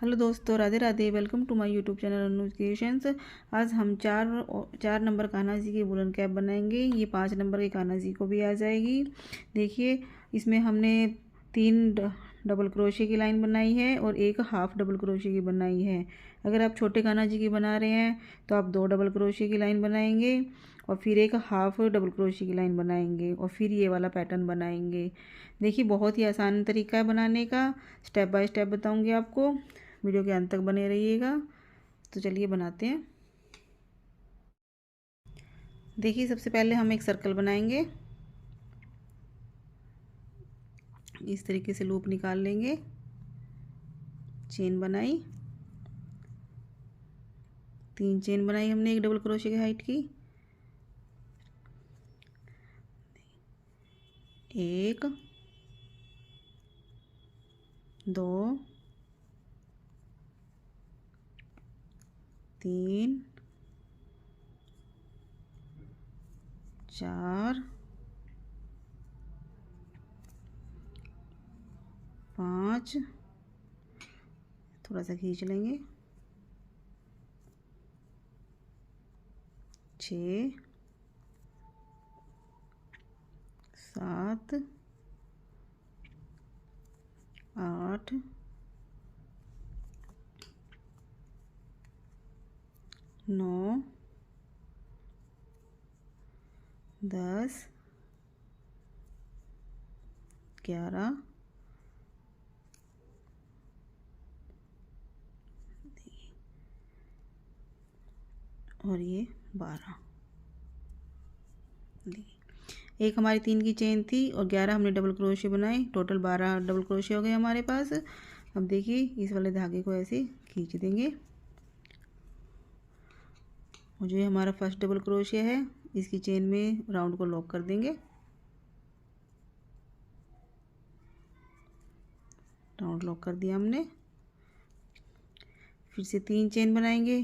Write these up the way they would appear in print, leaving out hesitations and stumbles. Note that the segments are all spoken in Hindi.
हेलो दोस्तों, Radhe Radhe. Welcome to my YouTube channel Anuj creations. आज हम चार नंबर कान्हा जी की वुलन कैप बनाएंगे। ये 5 नंबर की कान्हा जी को भी आ जाएगी। देखिए, इसमें हमने 3 डबल क्रोशे की लाइन बनाई है और एक हाफ डबल क्रोशे की बनाई है। अगर आप छोटे कान्हा जी की बना रहे हैं तो आप 2 डबल क्रोशे की लाइन बनाएंगे और फिर एक हाफ डबल क्रोशे की लाइन बनाएंगे और फिर ये वाला पैटर्न बनाएंगे। देखिए, बहुत ही आसान तरीका है बनाने का। स्टेप बाय स्टेप बताऊंगी आपको। वीडियो के अंत तक बने रहिएगा। तो चलिए बनाते हैं। देखिए, सबसे पहले हम एक सर्कल बनाएंगे। इस तरीके से लूप निकाल लेंगे। चेन बनाई, 3 चेन बनाई हमने एक डबल क्रोशे की हाइट की। 1 2 3 4 5, थोड़ा सा खींच लेंगे, 6 7 8 9 10 11 और ये 12। एक हमारी 3 की चेन थी और 11 हमने डबल क्रोशे बनाए। टोटल 12 डबल क्रोशे हो गए हमारे पास। अब देखिए, इस वाले धागे को ऐसे खींच देंगे और जो ये हमारा फर्स्ट डबल क्रोशे है इसकी चेन में राउंड को लॉक कर देंगे। राउंड लॉक कर दिया हमने। फिर से 3 चेन बनाएंगे,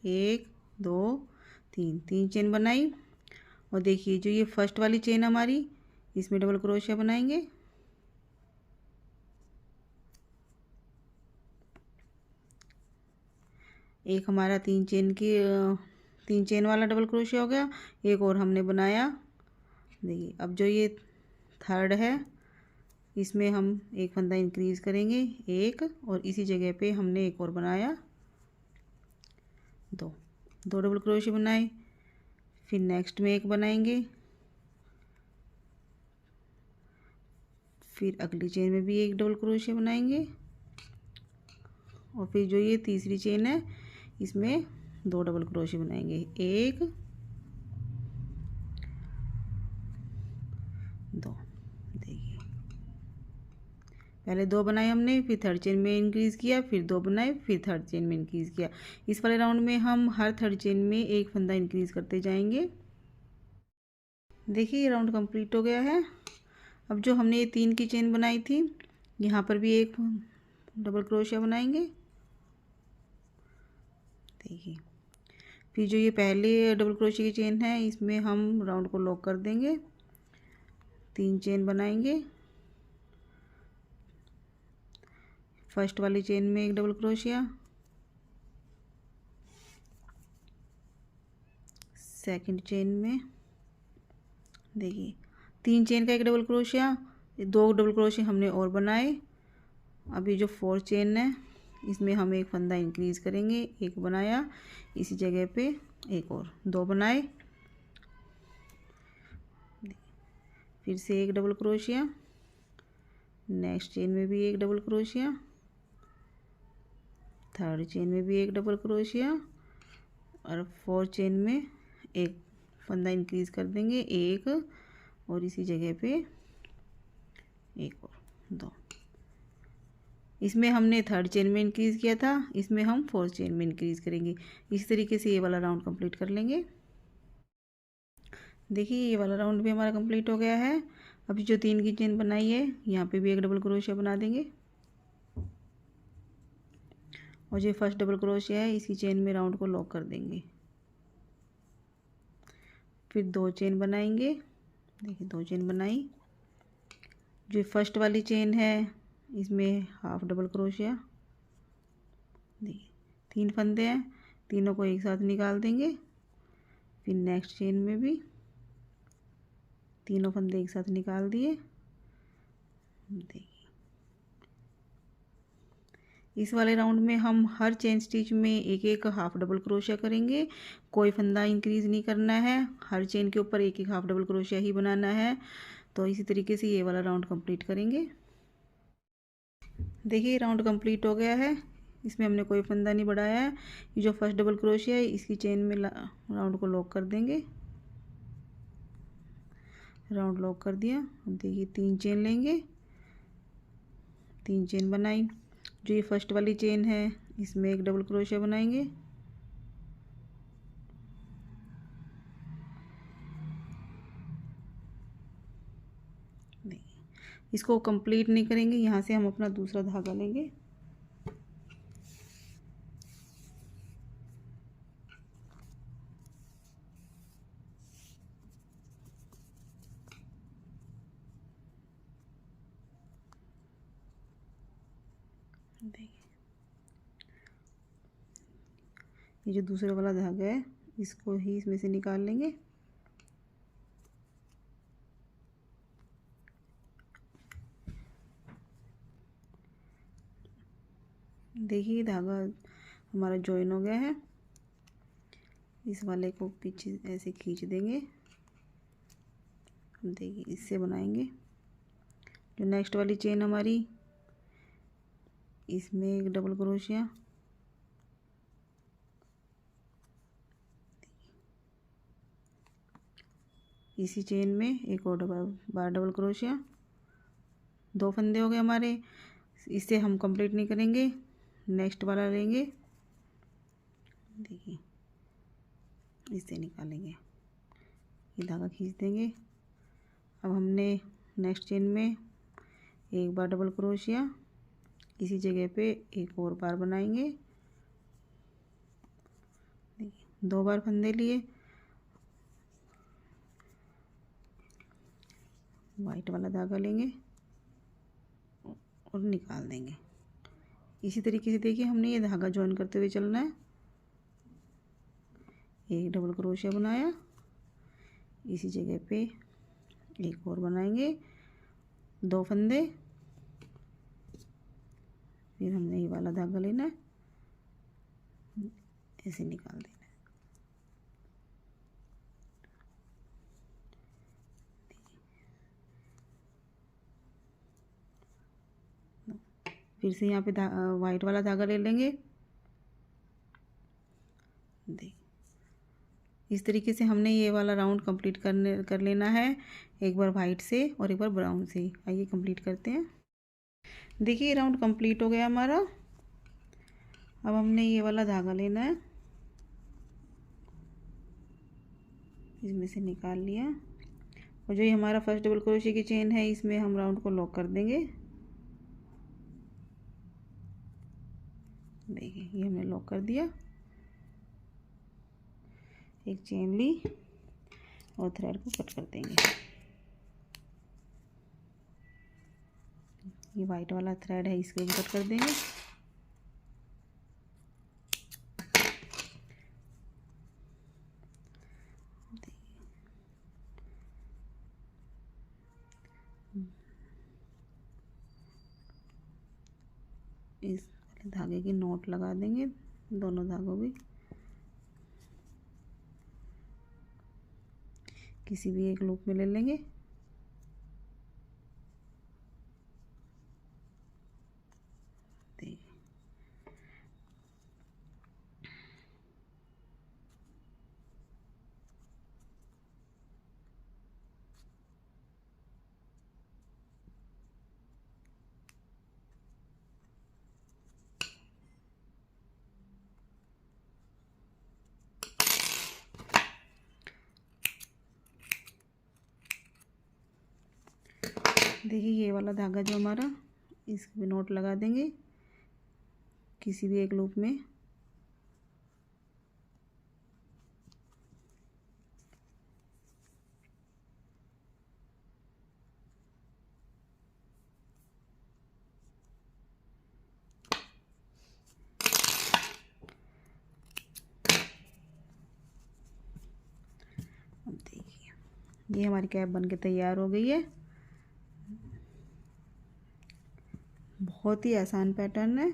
1 2 3 चेन बनाई और देखिए, जो ये फर्स्ट वाली चेन हमारी इसमें डबल क्रोशिया बनाएंगे। एक हमारा 3 चेन वाला डबल क्रोशिया हो गया। एक और हमने बनाया। देखिए, अब जो ये थर्ड है इसमें हम एक फंदा इंक्रीज करेंगे, एक, और इसी जगह पे हमने एक और बनाया, 2 डबल क्रोशिया बनाए। फिर नेक्स्ट में एक बनाएंगे, फिर अगली चेन में भी एक डबल क्रोशिया बनाएंगे और फिर जो ये तीसरी चेन है इसमें 2 डबल क्रोशिया बनाएंगे, 1 2। देखिए, पहले 2 बनाए हमने, फिर थर्ड चेन में इंक्रीज़ किया, फिर 2 बनाए, फिर थर्ड चेन में इंक्रीज़ किया। इस वाले राउंड में हम हर थर्ड चेन में एक फंदा इंक्रीज़ करते जाएंगे। देखिए, ये राउंड कंप्लीट हो गया है। अब जो हमने ये 3 की चेन बनाई थी यहाँ पर भी एक डबल क्रोशिया बनाएंगे। देखिए, फिर जो ये पहले डबल क्रोशिया की चेन है इसमें हम राउंड को लॉक कर देंगे। 3 चेन बनाएंगे, फर्स्ट वाली चेन में एक डबल क्रोशिया, सेकंड चेन में देखिए 3 चेन का एक डबल क्रोशिया, 2 डबल क्रोशिया हमने और बनाए। अभी जो 4 चेन है इसमें हम एक फंदा इंक्रीज़ करेंगे, एक बनाया, इसी जगह पे एक और 2 बनाए, फिर से एक डबल क्रोशिया, नेक्स्ट चेन में भी एक डबल क्रोशिया, थर्ड चेन में भी एक डबल क्रोशिया और 4 चेन में एक फंदा इंक्रीज़ कर देंगे, एक, और इसी जगह पे एक और 2। इसमें हमने थर्ड चेन में इंक्रीज़ किया था, इसमें हम फोर्थ चेन में इंक्रीज़ करेंगे। इस तरीके से ये वाला राउंड कंप्लीट कर लेंगे। देखिए, ये वाला राउंड भी हमारा कंप्लीट हो गया है। अभी जो 3 की चेन बनाई है यहाँ पे भी एक डबल क्रोशिया बना देंगे और जो फर्स्ट डबल क्रोशिया है इसी चेन में राउंड को लॉक कर देंगे। फिर 2 चेन बनाएंगे। देखिए, 2 चेन बनाई। जो फर्स्ट वाली चेन है इसमें हाफ डबल क्रोशिया, देखिए 3 फंदे हैं, तीनों को एक साथ निकाल देंगे। फिर नेक्स्ट चेन में भी तीनों फंदे एक साथ निकाल दिए। देखिए इस वाले राउंड में हम हर चेन स्टिच में एक एक हाफ डबल क्रोशिया करेंगे, कोई फंदा इंक्रीज नहीं करना है, हर चेन के ऊपर एक एक हाफ डबल क्रोशिया ही बनाना है। तो इसी तरीके से ये वाला राउंड कंप्लीट करेंगे। देखिए राउंड कंप्लीट हो गया है, इसमें हमने कोई फंदा नहीं बढ़ाया है। ये जो फर्स्ट डबल क्रोशिया है इसकी चेन में राउंड को लॉक कर देंगे। राउंड लॉक कर दिया। अब देखिए 3 चेन लेंगे, 3 चेन बनाई। जो ये फर्स्ट वाली चेन है इसमें एक डबल क्रोशिया बनाएंगे। इसको कंप्लीट नहीं करेंगे, यहाँ से हम अपना दूसरा धागा लेंगे। देखिए ये जो दूसरा वाला धागा है इसको ही इसमें से निकाल लेंगे। देखिए धागा हमारा जॉइन हो गया है। इस वाले को पीछे ऐसे खींच देंगे। देखिए इससे बनाएंगे। जो नेक्स्ट वाली चेन हमारी इसमें एक डबल क्रोशिया, इसी चेन में एक और बार डबल क्रोशिया। 2 फंदे हो गए हमारे। इससे हम कंप्लीट नहीं करेंगे, नेक्स्ट वाला लेंगे। देखिए इससे निकालेंगे, ये धागा खींच देंगे। अब हमने नेक्स्ट चेन में एक बार डबल क्रोशिया, इसी जगह पे एक और बार बनाएंगे। देखिए 2 बार फंदे लिए, वाइट वाला धागा लेंगे और निकाल देंगे। इसी तरीके से देखिए हमने ये धागा ज्वाइन करते हुए चलना है। एक डबल क्रोशिया बनाया, इसी जगह पे एक और बनाएंगे, 2 फंदे। फिर हमने ये वाला धागा लेना है, ऐसे निकाल देना है। फिर से यहाँ पे वाइट वाला धागा ले लेंगे। देख इस तरीके से हमने ये वाला राउंड कंप्लीट कर लेना है, एक बार वाइट से और एक बार ब्राउन से। आइए कंप्लीट करते हैं। देखिए राउंड कंप्लीट हो गया हमारा। अब हमने ये वाला धागा लेना है, इसमें से निकाल लिया। और जो ये हमारा फर्स्ट डबल क्रोशिया की चेन है इसमें हम राउंड को लॉक कर देंगे। देखिए ये हमने लॉक कर दिया। एक चेन ली और थ्रेड को कट कर देंगे। ये वाइट वाला थ्रेड है इसको भी कट कर देंगे। इस धागे की नोट लगा देंगे, दोनों धागों की। किसी भी एक लूप में ले लेंगे। देखिए ये वाला धागा जो हमारा, इसकी भी नोट लगा देंगे किसी भी एक लूप में। ये हमारी कैप बन के तैयार हो गई है। बहुत ही आसान पैटर्न है,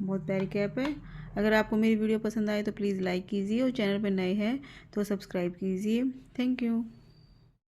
बहुत प्यारी कैप है। अगर आपको मेरी वीडियो पसंद आए तो प्लीज़ लाइक कीजिए और चैनल पर नए हैं तो सब्सक्राइब कीजिए। Thank you.